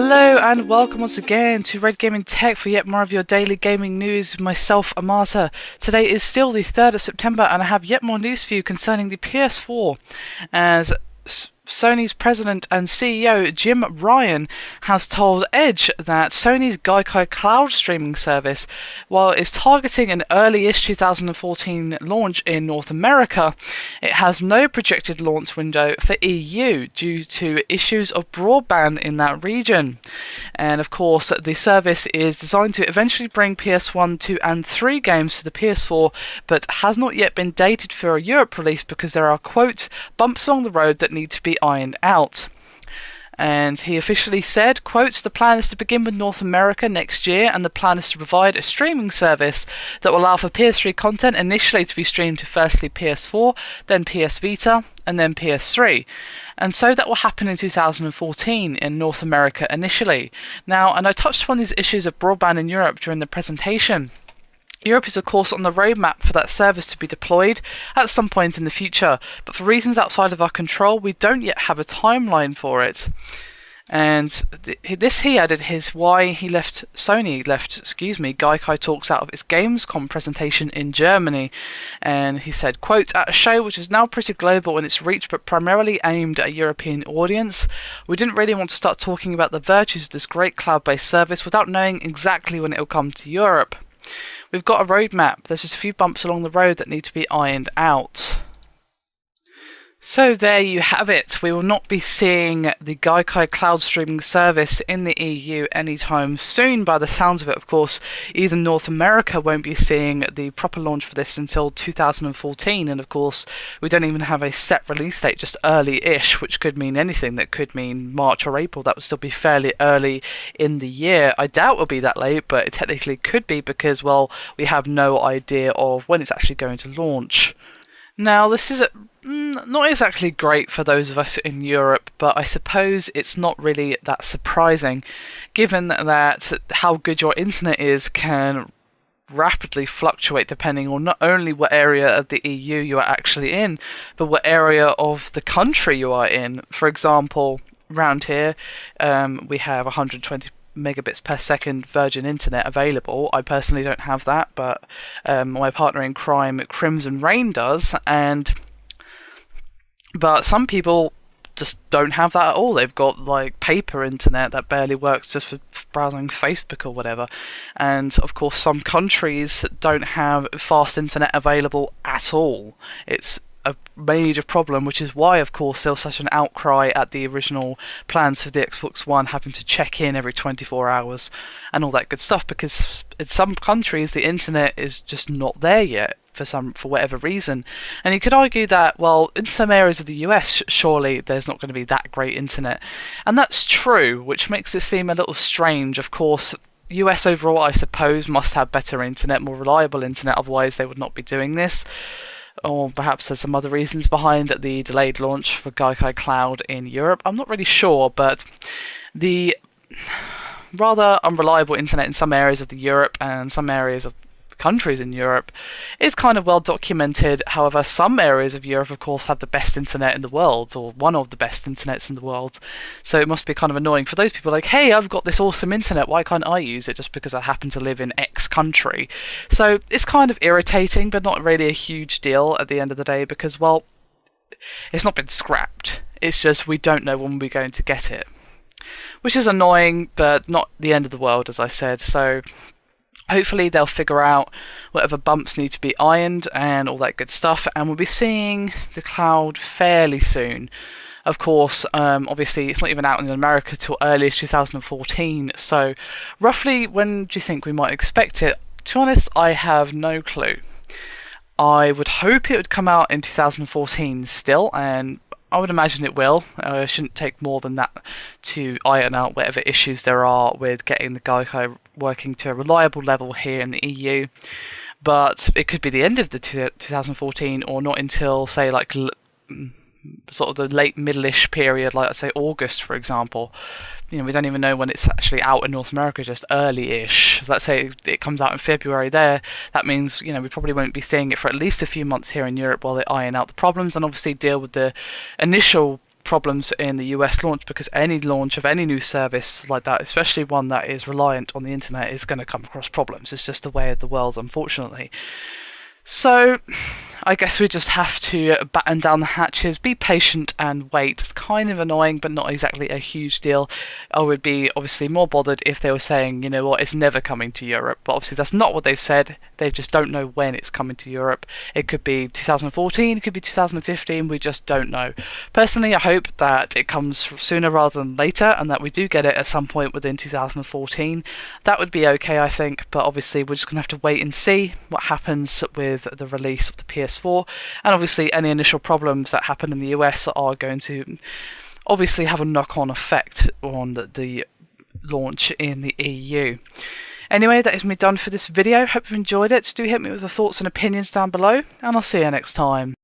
Hello and welcome once again to Red Gaming Tech for yet more of your daily gaming news with myself, Amata. Today is still the 3rd of September and I have yet more news for you concerning the PS4 as Sony's president and CEO Jim Ryan has told Edge that Sony's Gaikai cloud streaming service, while it's targeting an early-ish 2014 launch in North America, it has no projected launch window for EU due to issues of broadband in that region. And of course, the service is designed to eventually bring PS1, 2 and 3 games to the PS4, but has not yet been dated for a Europe release because there are, quote, bumps along the road that need to be ironed out. And he officially said, quote, the plan is to begin with North America next year, and the plan is to provide a streaming service that will allow for PS3 content initially to be streamed to firstly PS4, then PS Vita, and then PS3. And so that will happen in 2014 in North America initially. Now, and I touched upon these issues of broadband in Europe during the presentation. Europe is of course on the roadmap for that service to be deployed at some point in the future, but for reasons outside of our control, we don't yet have a timeline for it. And he added his why he left Gaikai Talks out of its Gamescom presentation in Germany. And he said, quote, at a show which is now pretty global in its reach but primarily aimed at a European audience, we didn't really want to start talking about the virtues of this great cloud-based service without knowing exactly when it will come to Europe. We've got a roadmap. There's just a few bumps along the road that need to be ironed out. So there you have it. We will not be seeing the Gaikai cloud streaming service in the EU anytime soon. By the sounds of it, of course, even North America won't be seeing the proper launch for this until 2014. And of course, we don't even have a set release date, just early-ish, which could mean anything. That could mean March or April. That would still be fairly early in the year. I doubt it'll be that late, but it technically could be because, well, we have no idea of when it's actually going to launch. Now, this is not exactly great for those of us in Europe, but I suppose it's not really that surprising, given that how good your internet is can rapidly fluctuate depending on not only what area of the EU you are actually in, but what area of the country you are in. For example, around here, we have 120 megabits per second Virgin Internet available. I personally don't have that, but my partner in crime, Crimson Rain, does. But some people just don't have that at all. They've got like paper internet that barely works just for browsing Facebook or whatever. And of course, some countries don't have fast internet available at all. It's a major problem, which is why, of course, there was such an outcry at the original plans for the Xbox One having to check in every 24 hours and all that good stuff, because in some countries the internet is just not there yet for whatever reason. And you could argue that, well, in some areas of the US, surely there's not going to be that great internet. And that's true, which makes it seem a little strange. Of course, US overall, I suppose, must have better internet, more reliable internet, otherwise they would not be doing this. Or perhaps there's some other reasons behind the delayed launch for Gaikai Cloud in Europe. I'm not really sure, but the rather unreliable internet in some areas of Europe and some areas of countries in Europe is kind of well documented. However, some areas of Europe, of course, have the best internet in the world, or one of the best internets in the world. So it must be kind of annoying for those people like, hey, I've got this awesome internet, why can't I use it just because I happen to live in X country? So it's kind of irritating, but not really a huge deal at the end of the day because, well, it's not been scrapped. It's just we don't know when we're going to get it. Which is annoying, but not the end of the world, as I said. So hopefully they'll figure out whatever bumps need to be ironed and all that good stuff, and we'll be seeing the cloud fairly soon. Of course, obviously it's not even out in America till early 2014, so roughly when do you think we might expect it? To be honest, I have no clue. I would hope it would come out in 2014 still, and I would imagine it will. It shouldn't take more than that to iron out whatever issues there are with getting the Gaikai working to a reliable level here in the EU. But it could be the end of the 2014 or not until, say, like sort of the late middle-ish period, like say August, for example. You know, we don't even know when it's actually out in North America, just early-ish. So let's say it comes out in February there. That means, you know, we probably won't be seeing it for at least a few months here in Europe while they iron out the problems and obviously deal with the initial problems in the US launch, because any launch of any new service like that, especially one that is reliant on the internet, is going to come across problems. It's just the way of the world, unfortunately. So I guess we just have to batten down the hatches, be patient and wait. It's kind of annoying, but not exactly a huge deal. I would be obviously more bothered if they were saying, you know what, it's never coming to Europe. But obviously that's not what they've said. They just don't know when it's coming to Europe. It could be 2014, it could be 2015, we just don't know. Personally, I hope that it comes sooner rather than later, and that we do get it at some point within 2014. That would be okay, I think, but obviously we're just going to have to wait and see what happens with the release of the PS4, and obviously any initial problems that happen in the US are going to obviously have a knock-on effect on the launch in the EU. Anyway, that is me done for this video. Hope you've enjoyed it. Do hit me with the thoughts and opinions down below, and I'll see you next time.